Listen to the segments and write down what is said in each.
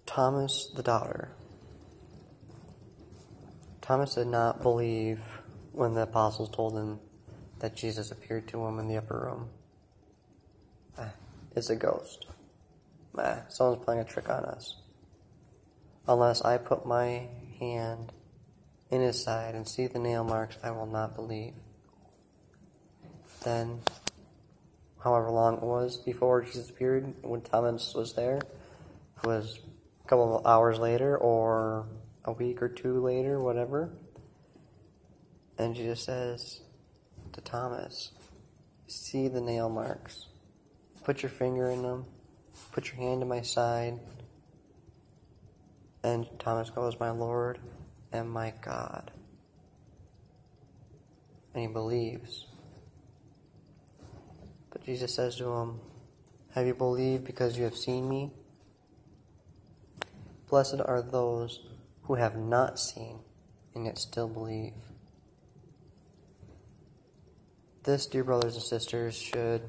Thomas the doubter. Thomas did not believe when the apostles told him that Jesus appeared to him in the upper room. It's a ghost. Someone's playing a trick on us. Unless I put my hand in his side and see the nail marks, I will not believe. Then, however long it was before Jesus appeared, when Thomas was there, it was a couple of hours later or a week or two later, whatever. And Jesus says to Thomas, see the nail marks. Put your finger in them. Put your hand in my side. And Thomas goes, my Lord and my God. And he believes. But Jesus says to him, have you believed because you have seen me? Blessed are those who have not seen and yet still believe. This, dear brothers and sisters, should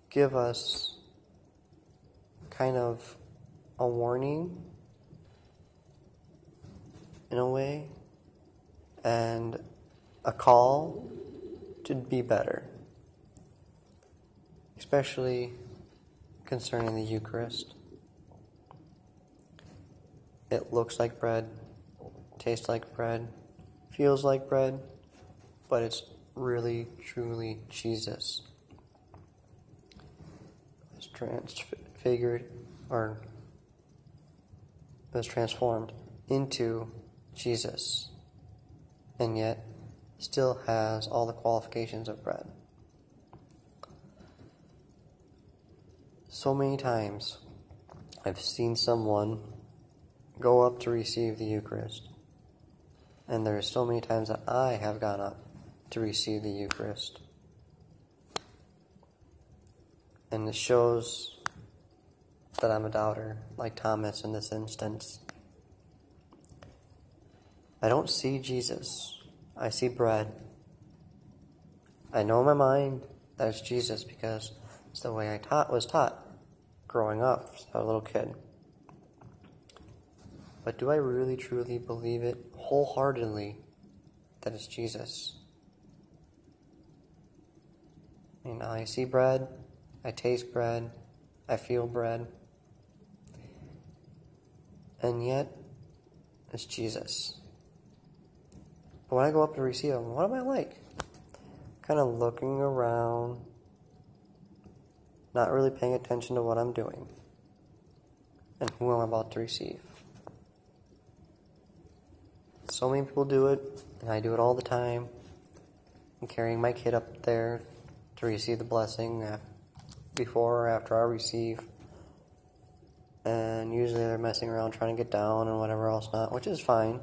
give us kind of a warning in a way and a call to be better, especially concerning the Eucharist. It looks like bread, tastes like bread, feels like bread, but it's really, truly Jesus. It's transfigured, or was transformed into Jesus, and yet still has all the qualifications of bread. So many times I've seen someone go up to receive the Eucharist, and there's so many times that I have gone up to receive the Eucharist. And it shows that I'm a doubter, like Thomas in this instance. I don't see Jesus. I see bread. I know in my mind that it's Jesus because it's the way I was taught growing up as a little kid. But do I really, truly believe it wholeheartedly that it's Jesus? You know, I see bread, I taste bread, I feel bread, and yet it's Jesus. But when I go up to receive him, what am I like? Kind of looking around, not really paying attention to what I'm doing and who I'm about to receive. So many people do it, and I do it all the time. I'm carrying my kid up there to receive the blessing before or after I receive. And usually they're messing around trying to get down and whatever else not, which is fine.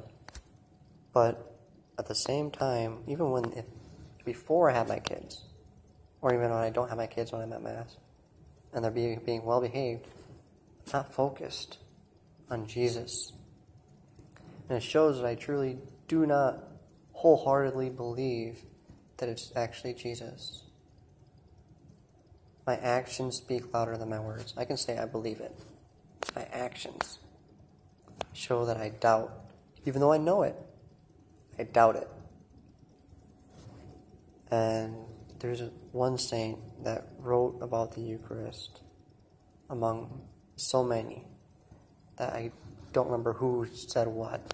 But at the same time, even before I have my kids, or even when I don't have my kids when I'm at Mass, and they're being well behaved, I'm not focused on Jesus. And it shows that I truly do not wholeheartedly believe that it's actually Jesus. My actions speak louder than my words. I can say I believe it. My actions show that I doubt. Even though I know it, I doubt it. And there's one saint that wrote about the Eucharist among so many that I don't remember who said what.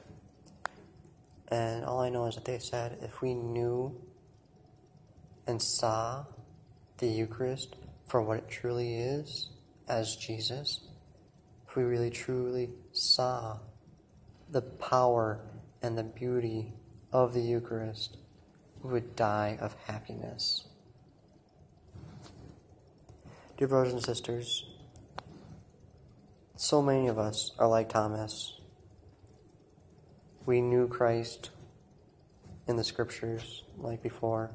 And all I know is that they said if we knew and saw the Eucharist for what it truly is as Jesus, if we really truly saw the power and the beauty of the Eucharist, we would die of happiness. Dear brothers and sisters, so many of us are like Thomas. We knew Christ in the scriptures like before.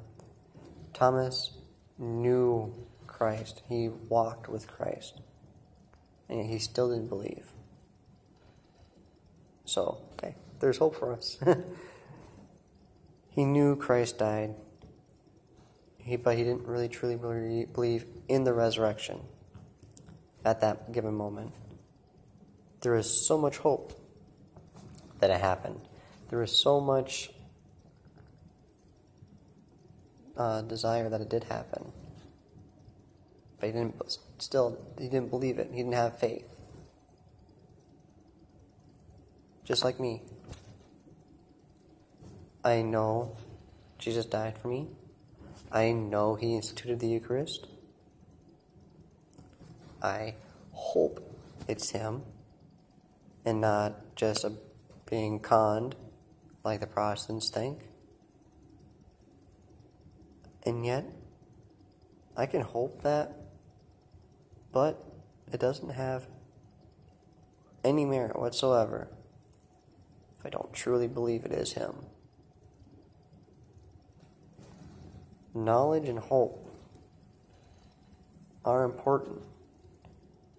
Thomas knew Christ. He walked with Christ. And he still didn't believe. So, okay, there's hope for us. He knew Christ died. But he didn't really truly believe in the resurrection at that given moment. there is so much hope that it happened. There is so much desire that it did happen. But he didn't believe it. He didn't have faith. Just like me. I know Jesus died for me. I know he instituted the Eucharist. I hope it's him and not just being conned like the Protestants think. And yet, I can hope that, but it doesn't have any merit whatsoever if I don't truly believe it is him. Knowledge and hope are important,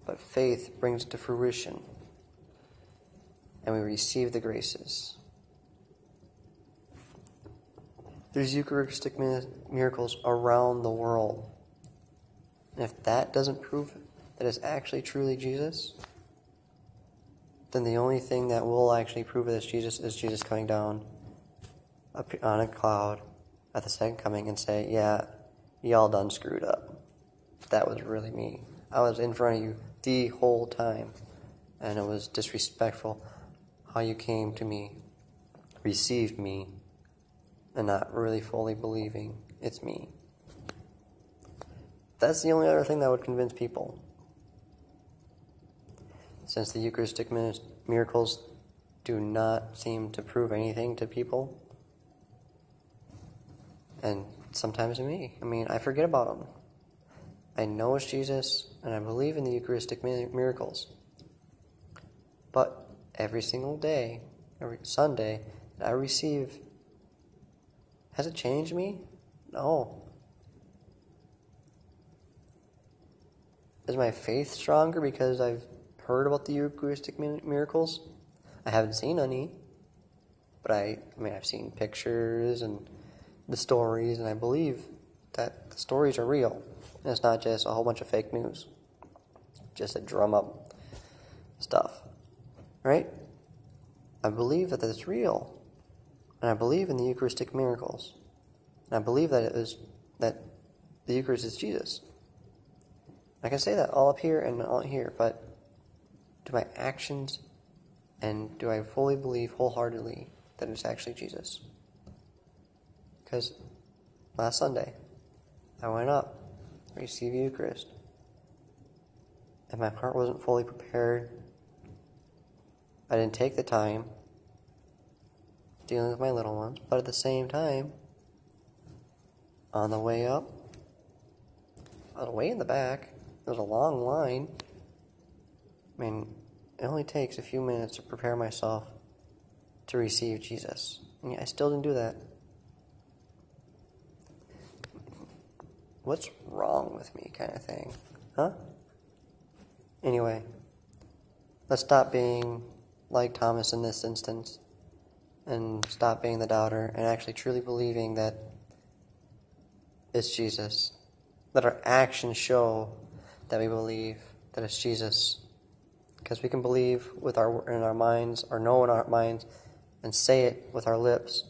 but faith brings it to fruition, and we receive the graces. There's Eucharistic miracles around the world. And if that doesn't prove that it's actually truly Jesus, then the only thing that will actually prove that it's Jesus is Jesus coming down on a cloud at the second coming and say, yeah, y'all done screwed up. That was really me. I was in front of you the whole time, and it was disrespectful how you came to me, received me, and not really fully believing it's me. That's the only other thing that would convince people. Since the Eucharistic miracles do not seem to prove anything to people, and sometimes to me. I mean, I forget about them. I know it's Jesus, and I believe in the Eucharistic miracles. But every single day, every Sunday, that I receive, has it changed me? No. Is my faith stronger because I've heard about the Eucharistic miracles? I haven't seen any, but I've seen pictures and the stories, and I believe that the stories are real. And it's not just a whole bunch of fake news, just to drum up stuff, right? I believe that it's real, and I believe in the Eucharistic miracles, and I believe that that the Eucharist is Jesus. I can say that all up here and all here, but do my actions and do I fully believe wholeheartedly that it's actually Jesus? Because last Sunday, I went up, received the Eucharist, and my heart wasn't fully prepared. I didn't take the time dealing with my little ones, but at the same time, on the way up, I was way in the back. There was a long line. I mean, it only takes a few minutes to prepare myself to receive Jesus. And yet I still didn't do that. What's wrong with me, kind of thing? Huh? Anyway, let's stop being like Thomas in this instance and stop being the doubter and actually truly believing that it's Jesus. Let our actions show that we believe that it's Jesus. Because we can believe in our minds, or know in our minds, and say it with our lips.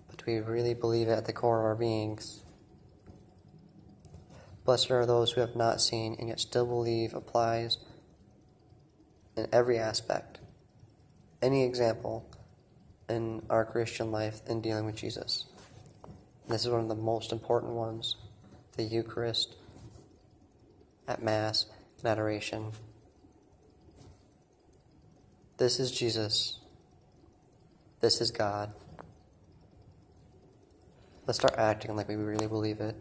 But do we really believe it at the core of our beings? Blessed are those who have not seen and yet still believe applies in every aspect, any example in our Christian life in dealing with Jesus. And this is one of the most important ones, the Eucharist at Mass and Adoration. This is Jesus. This is God. Let's start acting like we really believe it.